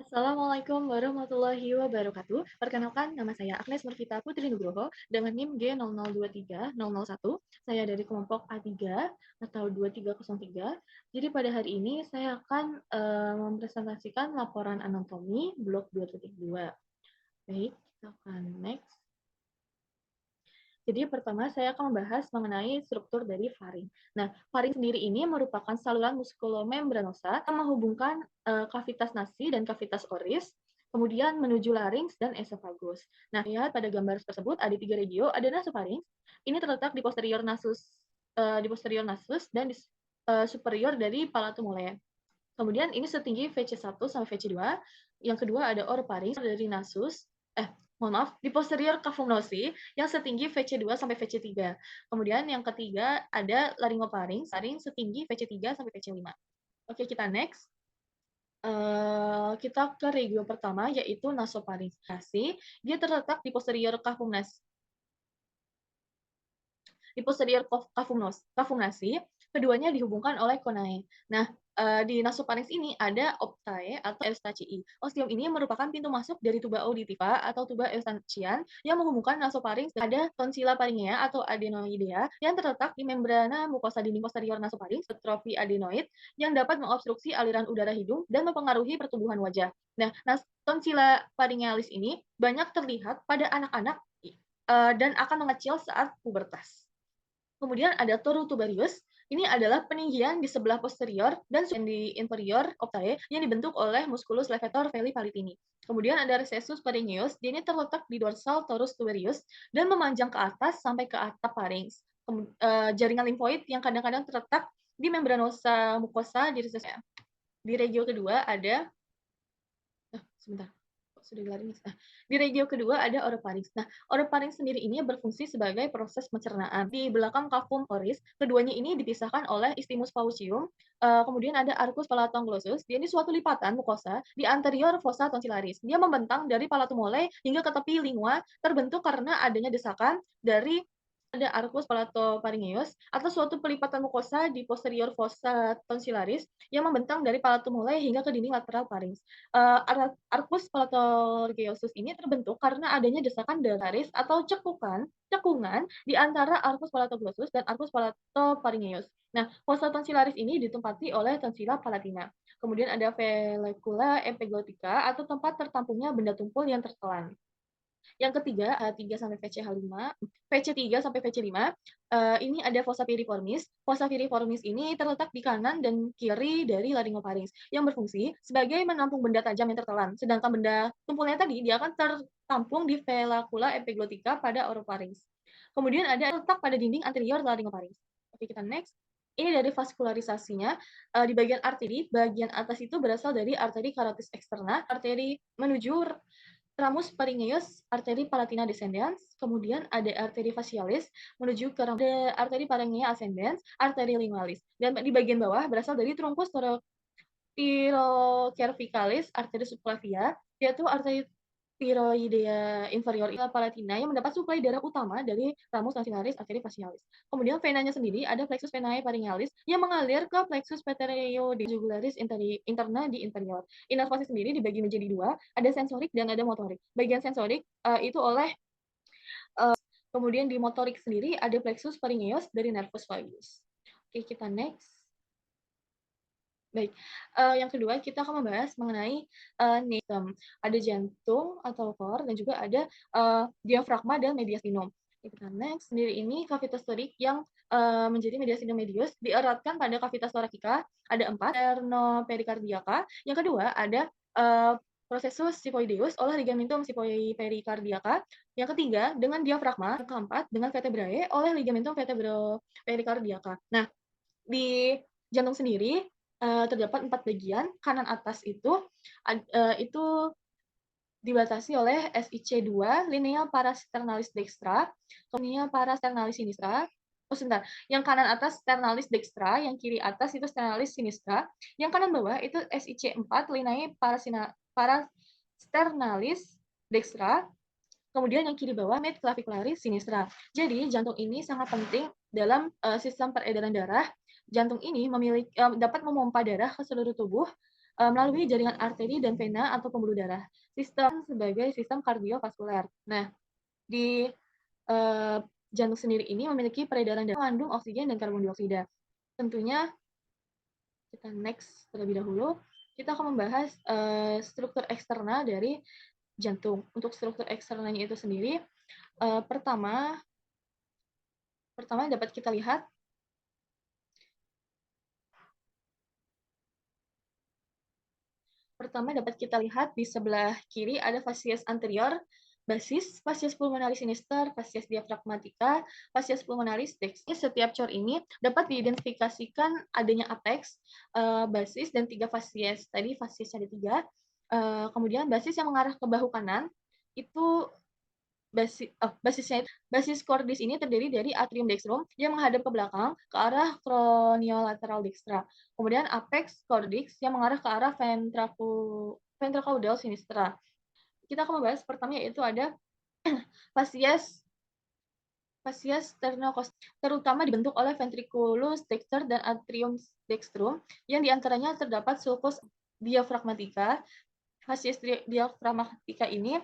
Assalamualaikum warahmatullahi wabarakatuh. Perkenalkan, nama saya Agnes Nurvita Putri Nugroho dengan NIM G0023-001. Saya dari kelompok A3 atau 2303. Jadi pada hari ini saya akan mempresentasikan laporan anatomi blok 2.2. Baik, kita akan next. Jadi pertama saya akan membahas mengenai struktur dari faring. Nah, faring sendiri ini merupakan saluran muskulomembranosa yang menghubungkan kavitas nasi dan kavitas oris, kemudian menuju larynx dan esofagus. Nah, lihat pada gambar tersebut ada 3 regio, ada nasofarinx. Ini terletak di posterior nasus dan di superior dari palatum mole. Kemudian ini setinggi VC1 sampai VC2. Yang kedua ada orofarinx dari nasus, mohon maaf, di posterior cavum nosi yang setinggi VC2 sampai VC3. Kemudian yang ketiga ada laryngofarinx, setinggi VC3 sampai VC5. Oke, kita next. Kita ke regio pertama yaitu nasofarinx. Dia terletak di posterior cavum cavum nasi, keduanya dihubungkan oleh conae. Nah, di nasofarinx ini ada optae atau eustachii. Ostium ini merupakan pintu masuk dari tuba auditiva atau tuba eustachian yang menghubungkan nasofarinx. Ada tonsila pharyngea atau adenoidea yang terletak di membrana mukosa dinding posterior nasofarinx, trofi adenoid yang dapat mengobstruksi aliran udara hidung dan mempengaruhi pertumbuhan wajah. Nah, tonsila pharyngealis ini banyak terlihat pada anak-anak dan akan mengecil saat pubertas. Kemudian ada toru tubarius. Ini adalah peninggian di sebelah posterior dan di inferior optae yang dibentuk oleh musculus levator veli palatinii. Kemudian ada recessus pharyngeus. Dia ini terletak di dorsal torus tubarius dan memanjang ke atas sampai ke atap pharynx. Jaringan limfoid yang kadang-kadang terletak di membranosa mucosa di recessusnya. Di regio kedua ada sebentar. Sudah dilari nih. Di regio kedua ada orofarinx. Nah, orofarinx sendiri ini berfungsi sebagai proses pencernaan. Di belakang cavum oris, keduanya ini dipisahkan oleh isthmus faucium. Kemudian ada arcus palatonglosus. Dia ini suatu lipatan mukosa di anterior fossa tonsillaris. Dia membentang dari palatum mole hingga ke tepi lingua, terbentuk karena adanya desakan dari ada arcus palatopharyngeus atau suatu pelipatan mukosa di posterior fossa tonsillaris yang membentang dari palatum mole hingga ke dinding lateral pharynx. Arcus palatologiosus ini terbentuk karena adanya desakan dentaris atau cekungan di antara arcus palatoglossus dan arcus palatopharyngeus. Nah, fossa tonsillaris ini ditempati oleh tonsila palatina. Kemudian ada vellecula epiglotica atau tempat tertampungnya benda tumpul yang tertelan. Yang ketiga, H3 sampai VCH5, VC3 sampai VC5, ini ada fossa piriformis. Fossa piriformis ini terletak di kanan dan kiri dari laryngofarinx yang berfungsi sebagai menampung benda tajam yang tertelan. Sedangkan benda tumpulnya tadi dia akan tertampung di velacula epiglotica pada orofarinx. Kemudian ada letak pada dinding anterior laryngofarinx. Oke, kita next. Ini dari vaskularisasinya, di bagian arteri, bagian atas itu berasal dari arteri carotis externa, arteri menuju ramus pharyngeus, arteri palatina descendens, kemudian ada arteri facialis menuju ke arteri pharyngea ascendens, arteri lingualis. Dan di bagian bawah berasal dari truncus thoracocervicalis, arteri subclavia, yaitu arteri thyroidea inferior palatina yang mendapat suplai darah utama dari ramus tonsillaris arteri facialis. Kemudian venanya sendiri ada plexus venae pharyngealis yang mengalir ke plexus pterygojugularis interna di inferior. Inervasi sendiri dibagi menjadi dua, ada sensorik dan ada motorik. Bagian sensorik itu oleh kemudian di motorik sendiri ada plexus pharyngeus dari nervus vagus. Oke, kita next. Baik, yang kedua kita akan membahas mengenai sistem. Ada jantung atau core dan juga ada diafragma dan mediastinum. Kita next. Sendiri ini cavitas thorik yang menjadi mediastinum medius dieratkan pada cavitas thoracica. Ada 4, sternopericardiaca. Yang kedua ada processus xiphoideus oleh ligamentum xiphoipericardiaca. Yang ketiga dengan diafragma. Yang keempat dengan vertebrae oleh ligamentum vertebropericardiaca. Nah, di jantung sendiri terdapat 4 bagian. Kanan atas itu dibatasi oleh SIC2, linea parasternalis dextra, linea parasternalis sinistra. Sebentar. Yang kanan atas sternalis dextra, yang kiri atas itu sternalis sinistra, yang kanan bawah itu SIC4, linea parasternalis dextra, kemudian yang kiri bawah mid clavicularis sinistra. Jadi jantung ini sangat penting dalam sistem peredaran darah. Jantung ini dapat memompa darah ke seluruh tubuh melalui jaringan arteri dan vena atau pembuluh darah. Sistem sebagai sistem kardiovaskuler. Nah, di jantung sendiri ini memiliki peredaran darah mengandung oksigen dan karbon dioksida. Tentunya kita next terlebih dahulu. Kita akan membahas struktur eksternal dari jantung. Untuk struktur eksternalnya itu sendiri, pertama dapat kita lihat di sebelah kiri ada fasies anterior, basis, fasies pulmonaris sinister, fasies diafragmatica, fasies pulmonaris dexter. Setiap cor ini dapat diidentifikasikan adanya apex, basis, dan 3 fasies. Tadi fasies ada 3. Kemudian basis yang mengarah ke bahu kanan itu basis cordis ini terdiri dari atrium dextrum yang menghadap ke belakang ke arah craniolateral dextra. Kemudian apex cordis yang mengarah ke arah ventrocaudal sinistra. Kita akan membahas pertama yaitu ada fasies sternocostal, terutama dibentuk oleh ventriculus dexter dan atrium dextrum yang diantaranya terdapat sulcus diaphragmatica. Fasies diaphragmatica ini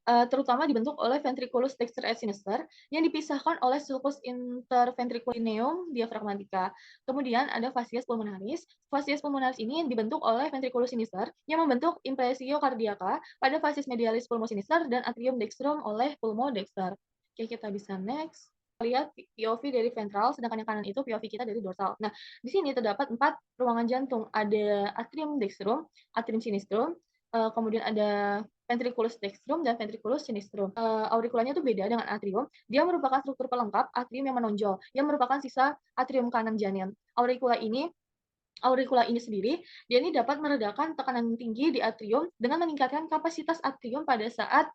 terutama dibentuk oleh ventriculus dexter et sinister yang dipisahkan oleh sulcus interventriculineum diaphragmatica. Kemudian ada fasies pulmonaris. Fasies pulmonaris ini dibentuk oleh ventriculus sinister yang membentuk impressio cardiaca pada fasies medialis pulmo sinister dan atrium dextrum oleh pulmo dexter. Oke, kita bisa next. Lihat POV dari ventral, sedangkan yang kanan itu POV kita dari dorsal. Nah, di sini terdapat 4 ruangan jantung. Ada atrium dextrum, atrium sinistrum, kemudian ada ventriculus dextrum dan ventriculus sinistrum. Aurikulanya itu beda dengan atrium. Dia merupakan struktur pelengkap atrium yang menonjol, yang merupakan sisa atrium kanan janin. Auricula ini sendiri, dia ini dapat meredakan tekanan tinggi di atrium dengan meningkatkan kapasitas atrium pada saat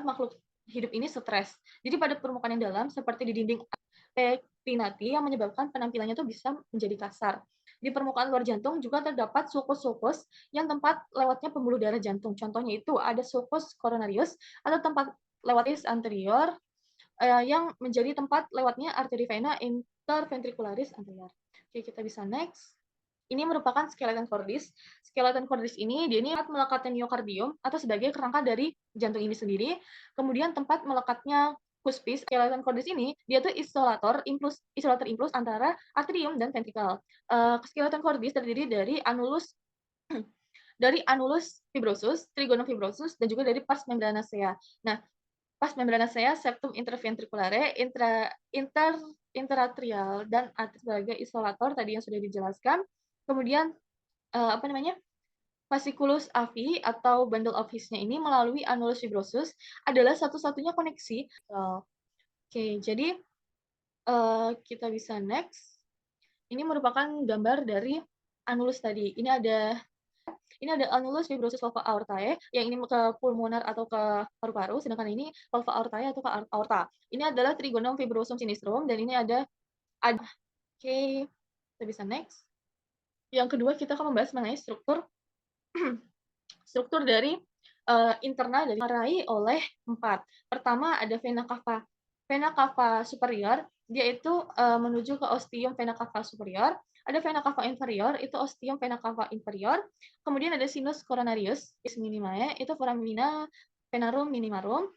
makhluk hidup ini stres. Jadi pada permukaan yang dalam seperti di dinding pektinati yang menyebabkan penampilannya itu bisa menjadi kasar. Di permukaan luar jantung juga terdapat sulcus-sulcus yang tempat lewatnya pembuluh darah jantung. Contohnya itu ada sulcus coronarius atau tempat lewat anterior yang menjadi tempat lewatnya arteri vena interventricularis anterior. Oke, kita bisa next. Ini merupakan skeleton cordis. Skeleton cordis ini dia ini tempat melekatnya miokardium atau sebagai kerangka dari jantung ini sendiri. Kemudian tempat melekatnya cuspis. Skeleton cordis ini dia tuh isolator impuls antara atrium dan ventrikel. Skeleton cordis terdiri dari anulus fibrosus, trigonum fibrosus, dan juga dari pars membranacea. Nah, pars membranacea, septum interventriculare, interatrial, dan sebagai isolator tadi yang sudah dijelaskan. Kemudian fasciculus avi atau bundle of His-nya ini melalui anulus fibrosus adalah satu-satunya koneksi. Oke, jadi kita bisa next. Ini merupakan gambar dari anulus tadi. Ini ada anulus fibrosus valva aortae yang ini ke pulmonar atau ke paru-paru, sedangkan ini valva aortae atau ke aorta. Ini adalah trigonum fibrosum sinistrum dan ini ada Oke, kita bisa next. Yang kedua kita akan membahas mengenai struktur dari internal dari meraih oleh 4. Pertama ada vena cava superior, dia itu menuju ke ostium vena cava superior. Ada vena cava inferior, itu ostium vena cava inferior. Kemudian ada sinus coronarius, minimae, itu foramina venarum minimarum.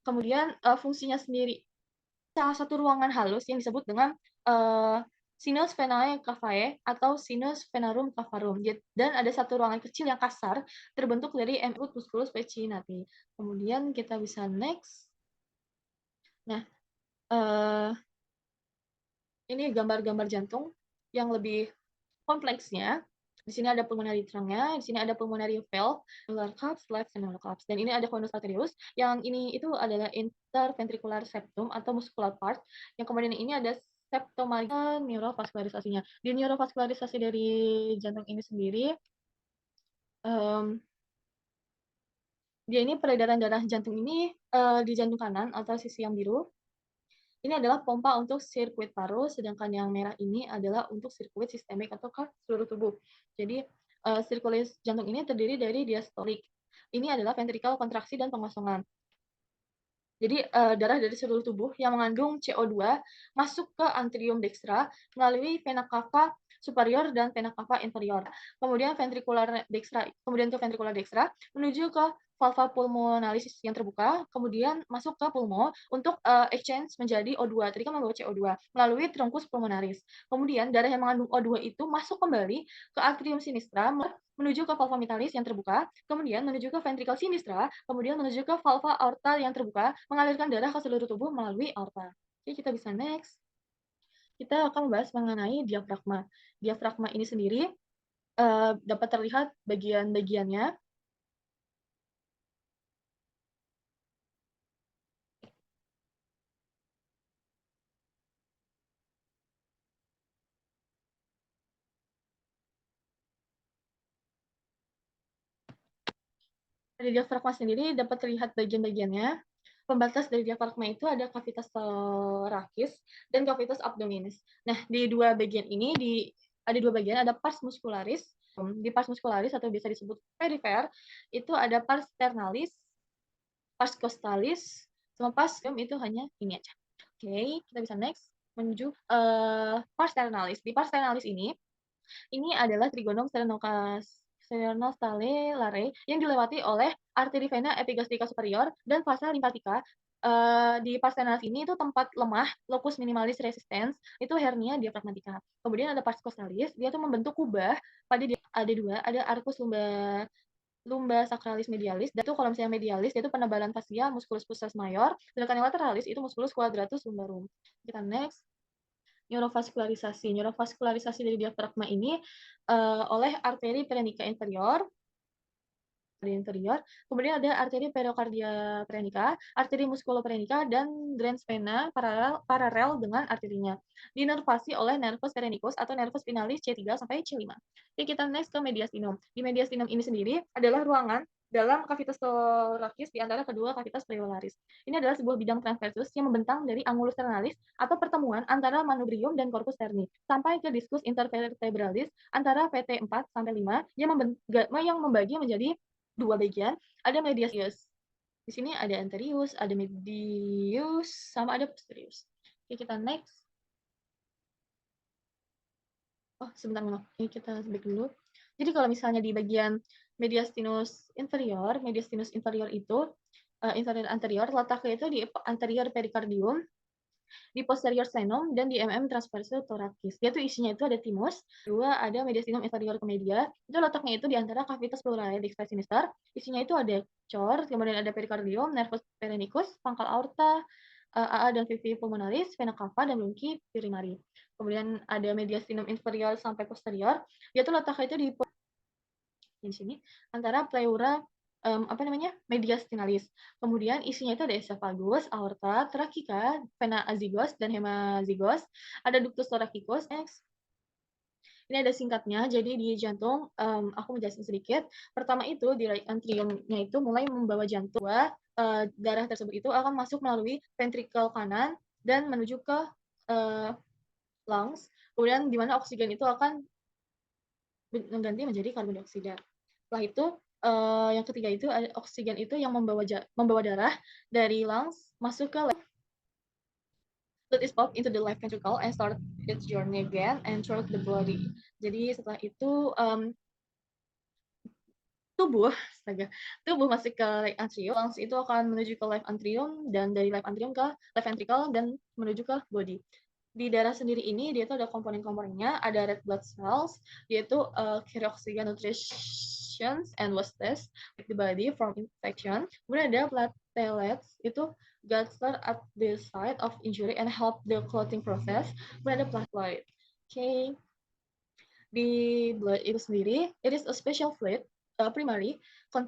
Kemudian fungsinya sendiri, salah satu ruangan halus yang disebut dengan sinus venae cavae atau sinus venarum cavarum. Dan ada satu ruangan kecil yang kasar terbentuk dari musculus peccinati. Kemudian kita bisa next. Nah, ini gambar-gambar jantung yang lebih kompleksnya. Di sini ada pulmonary trunk-nya, di sini ada pulmonary valve, annular cups, left annular cups, dan ini ada conus arterius. Yang ini itu adalah interventricular septum atau muscular part. Yang kemudian ini ada septomalia neurovascularisasinya. Di neurovascularisasi dari jantung ini sendiri, dia ini peredaran darah jantung ini di jantung kanan atau sisi yang biru. Ini adalah pompa untuk sirkuit paru, sedangkan yang merah ini adalah untuk sirkuit sistemik atau ke seluruh tubuh. Jadi sirkuit jantung ini terdiri dari diastolik. Ini adalah ventrikel kontraksi dan pengosongan. Jadi darah dari seluruh tubuh yang mengandung CO2 masuk ke anterium dextra melalui vena cava superior dan vena cava inferior. Kemudian kemudian ke ventricular dextra menuju ke valva pulmonalis yang terbuka, kemudian masuk ke pulmo untuk exchange menjadi O2. Tadi kan membawa CO2 melalui trunkus pulmonaris. Kemudian darah yang mengandung O2 itu masuk kembali ke atrium sinistra menuju ke valva mitalis yang terbuka, kemudian menuju ke ventricle sinistra, kemudian menuju ke valva aorta yang terbuka, mengalirkan darah ke seluruh tubuh melalui aorta. Oke, kita bisa next. Kita akan membahas mengenai diafragma. Diafragma ini sendiri dapat terlihat bagian-bagiannya. Dari diafragma sendiri dapat terlihat bagian-bagiannya. Pembatas dari diafragma itu ada cavitas thoracis dan cavitas abdominis. Nah, di dua bagian ini ada dua bagian, ada pars muscularis. Di pars muscularis atau bisa disebut perifer, itu ada pars sternalis, pars costalis, sama pars itu hanya ini aja. Oke, kita bisa next menuju pars sternalis. Di pars sternalis ini adalah trigonum sternostale yang dilewati oleh arteri vena epigastrika superior dan vasa limpatica. Di pars sternalis ini itu tempat lemah, locus minimalis resistens, itu hernia diafragmatica. Kemudian ada pars costalis, dia tuh membentuk kubah pada ada dua, ada arcus lumba sacralis medialis, dan itu kalau misalnya medialis itu penebalan fascia musculus pulsus mayor, sedangkan yang lateralis itu musculus quadratus lumbarum. Kita next. Neurovaskularisasi dari diafragma ini oleh arteri perenica inferior, kemudian ada arteri pericardia perenica, arteri musculoperenica, dan glans vena paralel dengan arterinya. Dinervasi oleh nervus perenicus atau nervus spinalis C3 sampai C5. Oke, kita next ke mediastinum. Di mediastinum ini sendiri adalah ruangan dalam cavitas thoracis di antara kedua cavitas preolaris. Ini adalah sebuah bidang transversus yang membentang dari angulus ternalis atau pertemuan antara manubrium dan corpus sterni sampai ke discus intervertebralis antara VT4 sampai 5 yang membagi menjadi dua bagian, ada medius. Di sini ada anterius, ada medius, sama ada posterius. Oke, kita next. Oh, sebentar, ini kita back dulu. Jadi kalau misalnya di bagian mediastinus inferior itu inferior anterior, letaknya itu di anterior pericardium, di posterior sternum, dan di transversus thoracis. Dia tuh isinya itu ada thymus, dua ada mediastinum inferior ke media, itu letaknya itu di antara cavitas pleurae di sinister, isinya itu ada cor, kemudian ada pericardium, nervus perenicus, pangkal aorta, AA dan VV pulmonalis, vena cava, dan bronchi primary. Kemudian ada mediastinum inferior sampai posterior, dia tuh letaknya itu di sini antara pleura mediastinalis. Kemudian isinya itu ada esophagus, aorta, trakika, vena azygos dan hemazygos, ada ductus thoracicus. Ini ada singkatnya, jadi di jantung aku menjelaskan sedikit. Pertama itu di right atriumnya itu mulai membawa jantung. Darah tersebut itu akan masuk melalui ventricle kanan dan menuju ke lungs. Kemudian di mana oksigen itu akan mengganti menjadi karbon dioksida. Setelah itu yang ketiga itu oksigen itu yang membawa darah dari lungs masuk ke blood is pumped into the left ventricle and start its journey again and throughout the body. Jadi setelah itu tubuh masuk ke right atrium, lungs itu akan menuju ke left atrium, dan dari left atrium ke left ventricle dan menuju ke body. Di darah sendiri ini dia itu ada komponen-komponennya, ada red blood cells, yaitu carry oxygen nutrition and was test the body from infection. Kemudian ada platelets, itu gather at the site of injury and help the clotting process. Kemudian ada plasma. Okay. Di blood itu sendiri, it is a special fluid, primary,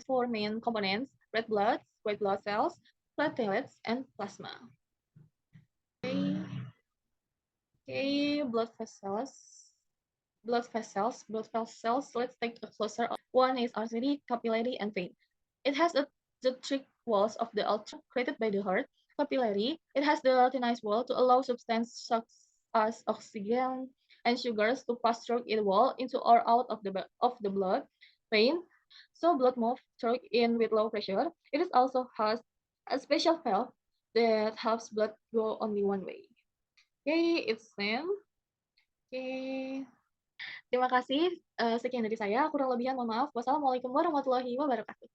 four main components, red blood, white blood cells, platelets, and plasma. Okay, blood vessels. Let's take a closer look. One is artery, capillary, and vein. It has the thick walls of the ultra created by the heart. Capillary, it has the thinized wall to allow substance such as oxygen and sugars to pass through its wall into or out of the blood. Vein, so blood moves through in with low pressure. It is also has a special valve that helps blood go only one way. Okay, it's same. Okay. Terima kasih, sekian dari saya, kurang lebihnya mohon maaf. Wassalamualaikum warahmatullahi wabarakatuh.